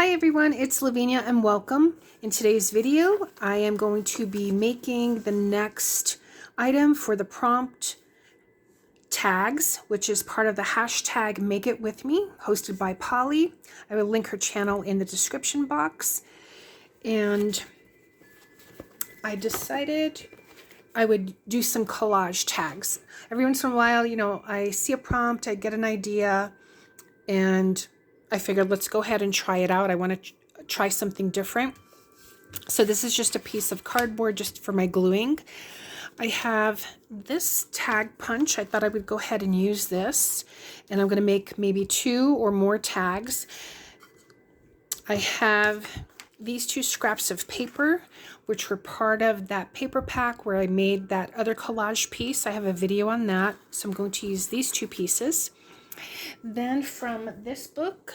Hi everyone, it's Lavinia and welcome. In today's video, I am going to be making the next item for the prompt tags, which is part of the hashtag Make It With Me, hosted by Polly. I will link her channel in the description box. And I decided I would do some collage tags. Every once in a while, I see a prompt, I get an idea, and I figured let's go ahead and try it out. I want to try something different. So this is just a piece of cardboard just for my gluing. I have this tag punch. I thought I would go ahead and use this, and I'm going to make maybe 2 or more tags. I have these 2 scraps of paper, which were part of that paper pack where I made that other collage piece. I have a video on that, so I'm going to use these 2 pieces. Then from this book,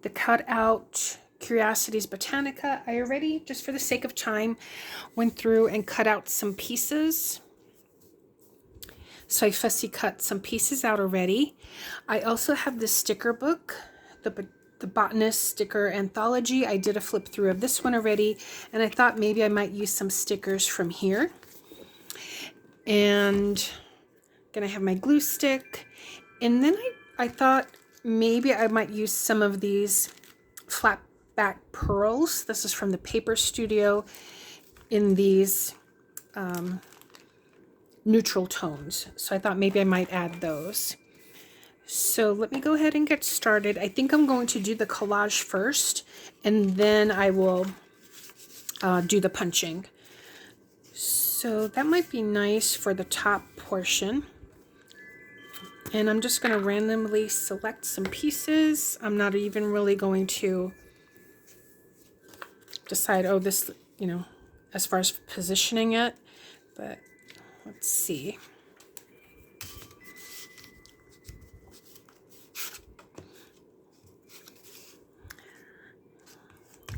the cutout Curiosities Botanica, I already, just for the sake of time, went through and cut out some pieces. So I fussy cut some pieces out already. I also have this sticker book, the Botanist Sticker Anthology. I did a flip through of this one already, and I thought maybe I might use some stickers from here. And gonna have my glue stick. And then I thought maybe I might use some of these flat back pearls. This is from the Paper Studio in these neutral tones. So I thought maybe I might add those. So let me go ahead and get started. I think I'm going to do the collage first, and then I will do the punching. So that might be nice for the top portion. And I'm just going to randomly select some pieces. I'm not even really going to decide, oh, this, as far as positioning it. But let's see.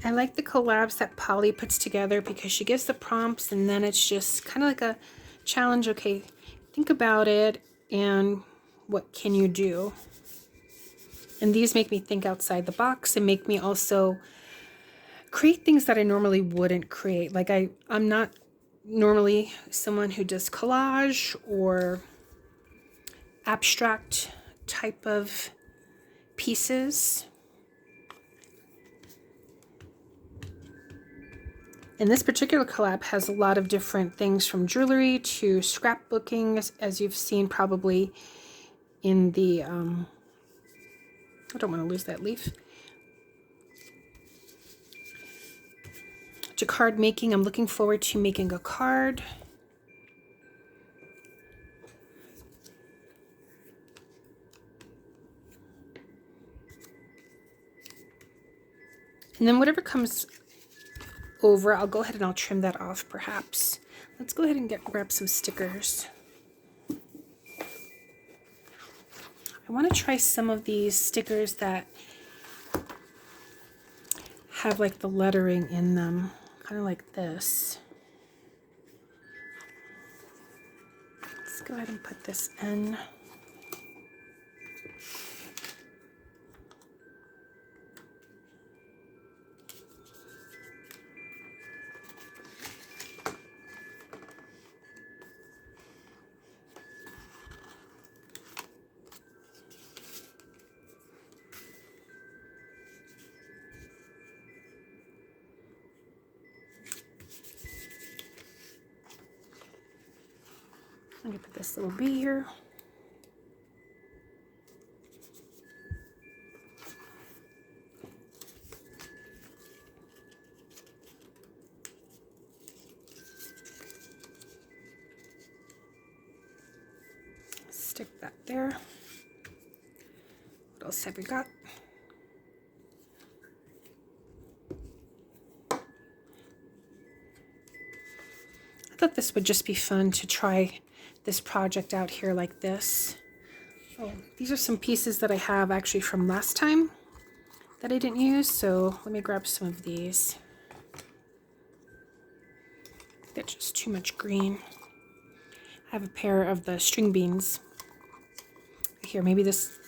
I like the collabs that Polly puts together because she gives the prompts and then it's just kind of like a challenge. Okay, think about it and what can you do? And these make me think outside the box and make me also create things that I normally wouldn't create. Like I'm not normally someone who does collage or abstract type of pieces. And this particular collab has a lot of different things from jewelry to scrapbooking, as you've seen probably in the, I don't want to lose that leaf, to card making. I'm looking forward to making a card. And then whatever comes over, I'll go ahead and I'll trim that off perhaps. Let's go ahead and grab some stickers. I want to try some of these stickers that have like the lettering in them, kind of like this. Let's go ahead and put this in. I'm going to put this little bee here. Stick that there. What else have we got? I thought this would just be fun to try this project out here like this. Oh, these are some pieces that I have actually from last time that I didn't use, so let me grab some of these. They're just too much green. I have a pair of the string beans. Here, maybe this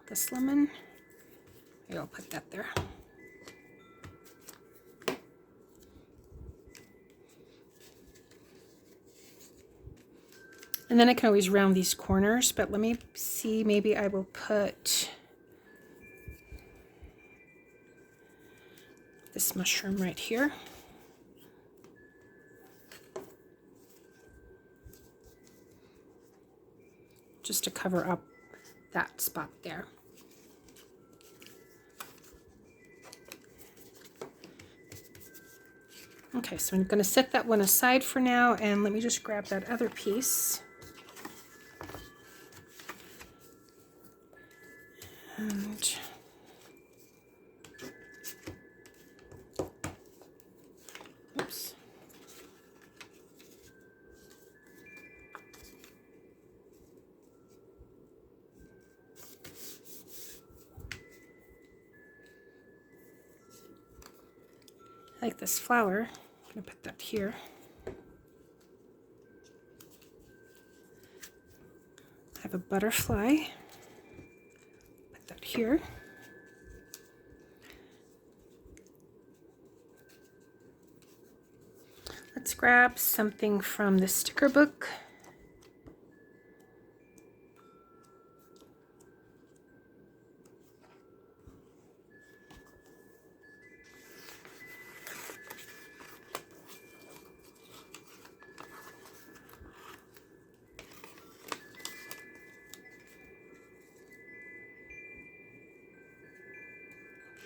this lemon. Maybe I'll put that there. And then I can always round these corners, but let me see, maybe I will put this mushroom right here. Just to cover up that spot there. Okay, so I'm going to set that one aside for now, and let me just grab that other piece. And oops. I like this flower. I'm going to put that here. I have a butterfly. Put that here. Let's grab something from the sticker book.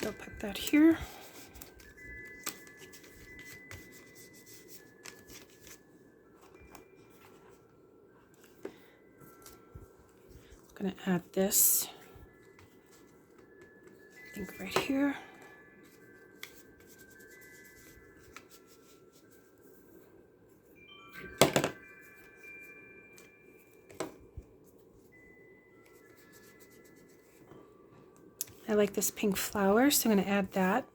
I'll put that here. I'm going to add this, I think right here. I like this pink flower, so I'm going to add that.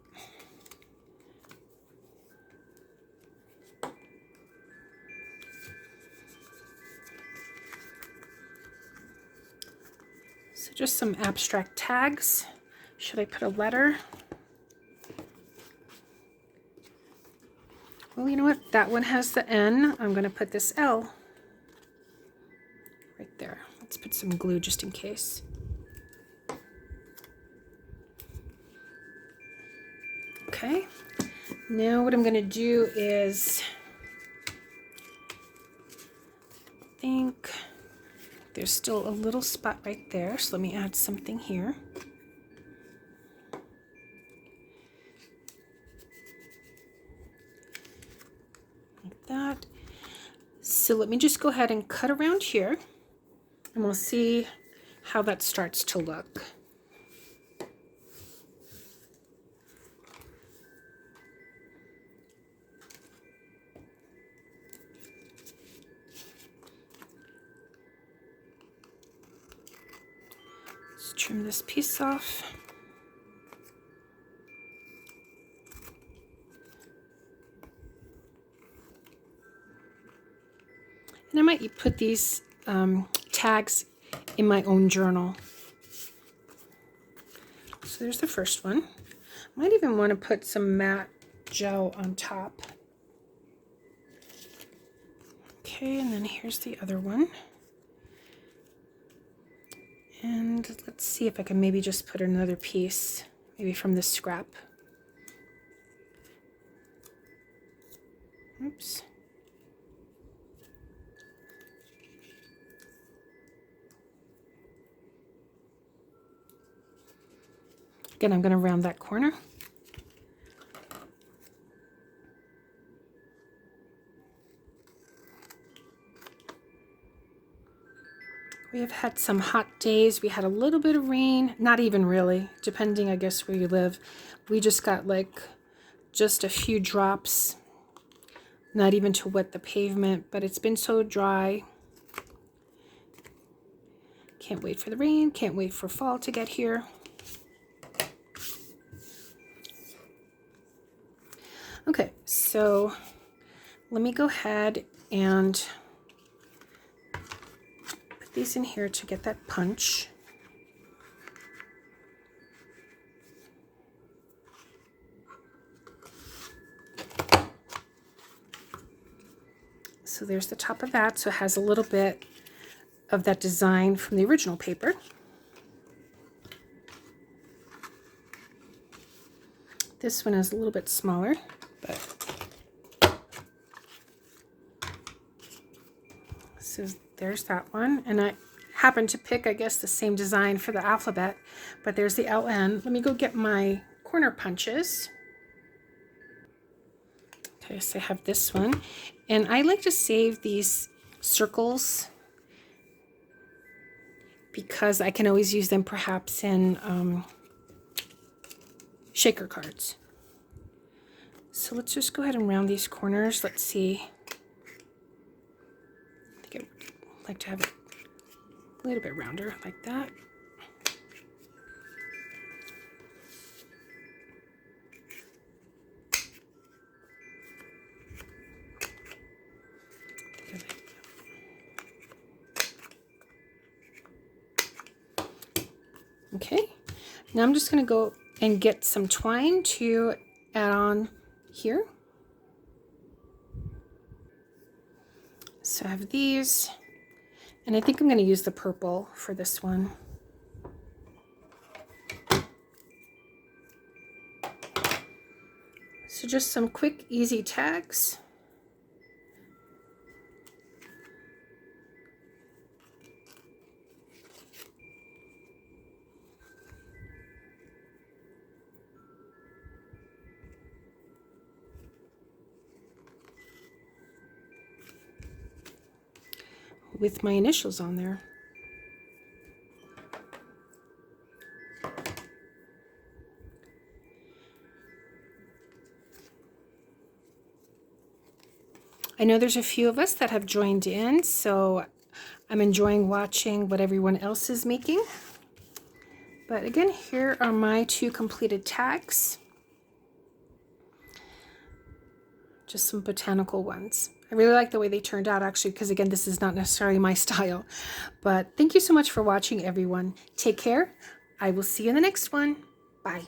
So just some abstract tags. Should I put a letter? Well, you know what? That one has the N. I'm going to put this L right there. Let's put some glue just in case. Okay. Now what I'm going to do is, I think there's still a little spot right there, so let me add something here. Like that. So let me just go ahead and cut around here, and we'll see how that starts to look. Let's trim this piece off. And I might put these tags in my own journal. So there's the first one. I might even want to put some matte gel on top. Okay, and then here's the other one. And let's see if I can maybe just put another piece, maybe from this scrap. Oops. Again, I'm going to round that corner. We have had some hot days. We had a little bit of rain, not even really, depending, I guess, where you live. We just got like just a few drops, not even to wet the pavement, but it's been so dry. Can't wait for the rain, can't wait for fall to get here. Okay, so let me go ahead and put these in here to get that punch. So there's the top of that. So it has a little bit of that design from the original paper. This one is a little bit smaller, but so there's that one. And I happened to pick, I guess, the same design for the alphabet, but there's the LN. Let me go get my corner punches. Okay, so I have this one, and I like to save these circles because I can always use them perhaps in shaker cards. So let's just go ahead and round these corners. Let's see. I think I'd like to have it a little bit rounder like that. Okay, now I'm just going to go and get some twine to add on here. So I have these, and I think I'm going to use the purple for this one. So just some quick, easy tags. With my initials on there. I know there's a few of us that have joined in, so I'm enjoying watching what everyone else is making. But again, here are my 2 completed tags. Just some botanical ones. I really like the way they turned out, actually, because again, this is not necessarily my style. But thank you so much for watching, everyone. Take care. I will see you in the next one. Bye.